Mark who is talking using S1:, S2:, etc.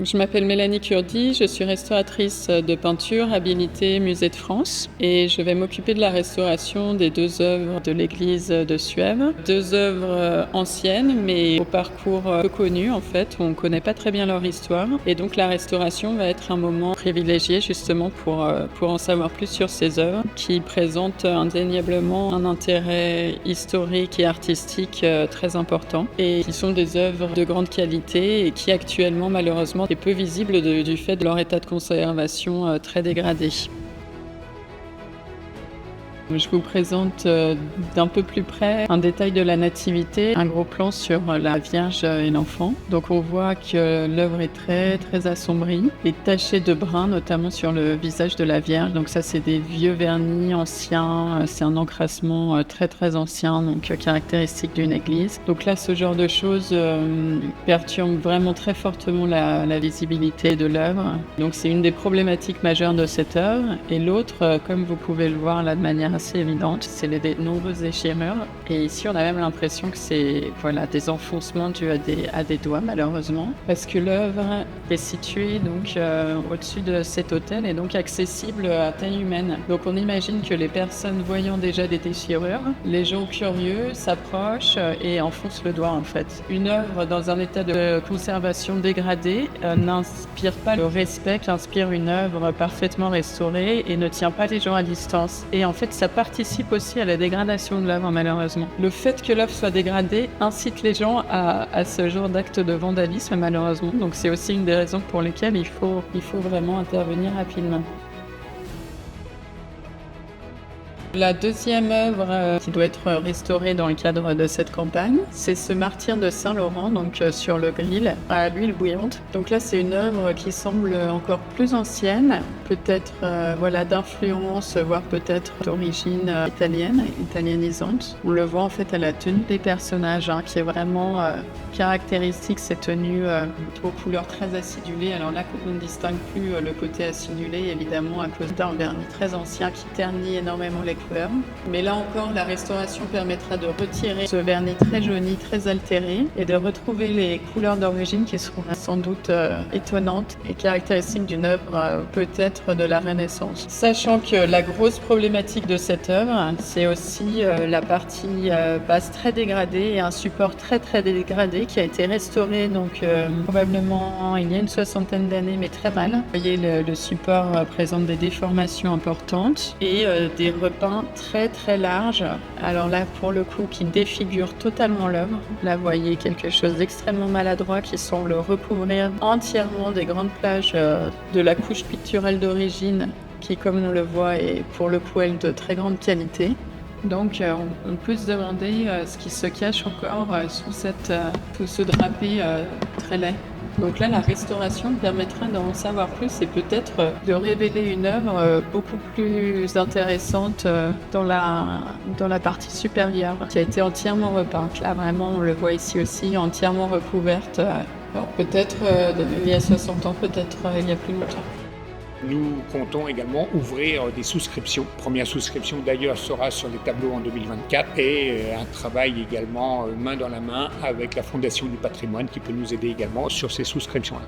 S1: Je m'appelle Mélanie Kurdi, je suis restauratrice de peinture habilitée Musée de France et je vais m'occuper de la restauration des 2 œuvres de l'église de Suève. 2 œuvres anciennes mais au parcours peu connu en fait, où on ne connaît pas très bien leur histoire et donc la restauration va être un moment privilégié justement pour en savoir plus sur ces œuvres qui présentent indéniablement un intérêt historique et artistique très important et qui sont des œuvres de grande qualité et qui actuellement malheureusement est peu visible du fait de leur état de conservation très dégradé. Je vous présente d'un peu plus près un détail de la nativité, un gros plan sur la Vierge et l'enfant. Donc on voit que l'œuvre est très très assombrie et tachée de brun, notamment sur le visage de la Vierge. Donc ça c'est des vieux vernis anciens, c'est un encrassement très très ancien, donc caractéristique d'une église. Donc là ce genre de choses perturbe vraiment très fortement la visibilité de l'œuvre. Donc c'est une des problématiques majeures de cette œuvre. Et l'autre, comme vous pouvez le voir là de manière assez évidente, c'est les nombreuses déchirures. Et ici, on a même l'impression que c'est des enfoncements dus à des doigts, malheureusement, parce que l'œuvre est située donc au-dessus de cet autel et donc accessible à taille humaine. Donc on imagine que les personnes voyant déjà des déchirures, les gens curieux s'approchent et enfoncent le doigt en fait. Une œuvre dans un état de conservation dégradé n'inspire pas le respect qu'inspire une œuvre parfaitement restaurée et ne tient pas les gens à distance. Et en fait, ça participe aussi à la dégradation de l'œuvre, malheureusement. Le fait que l'œuvre soit dégradée incite les gens à ce genre d'acte de vandalisme, malheureusement. Donc c'est aussi une des raisons pour lesquelles il faut vraiment intervenir rapidement. La deuxième œuvre qui doit être restaurée dans le cadre de cette campagne, c'est ce martyre de Saint-Laurent, donc sur le grill à l'huile bouillante. Donc là, c'est une œuvre qui semble encore plus ancienne, peut-être d'influence, voire peut-être d'origine italianisante. On le voit en fait à la tenue des personnages, qui est vraiment caractéristique, cette tenue aux couleurs très acidulées. Alors là, on ne distingue plus le côté acidulé, évidemment, à cause d'un vernis très ancien qui ternit énormément les couleurs. Mais là encore, la restauration permettra de retirer ce vernis très jauni, très altéré, et de retrouver les couleurs d'origine qui seront sans doute étonnantes et caractéristiques d'une œuvre peut-être de la Renaissance. Sachant que la grosse problématique de cette œuvre, c'est aussi la partie basse très dégradée et un support très très dégradé qui a été restauré donc probablement il y a une 60aine d'années, mais très mal. Vous voyez, le support présente des déformations importantes et des repeints très très larges. Alors là, pour le coup, qui défigure totalement l'œuvre. Là, vous voyez quelque chose d'extrêmement maladroit qui semble recouvrir entièrement des grandes plages de la couche picturale d'origine qui, comme on le voit, est pour le coup de très grande qualité. Donc on peut se demander ce qui se cache encore sous ce drapé très laid. Donc là, la restauration permettra d'en savoir plus et peut-être de révéler une œuvre beaucoup plus intéressante dans la partie supérieure, qui a été entièrement repeinte. Là, vraiment, on le voit ici aussi, entièrement recouverte. Alors, peut-être il y a 60 ans, peut-être il y a plus longtemps.
S2: Nous comptons également ouvrir des souscriptions. Première souscription d'ailleurs sera sur les tableaux en 2024 et un travail également main dans la main avec la Fondation du patrimoine qui peut nous aider également sur ces souscriptions-là.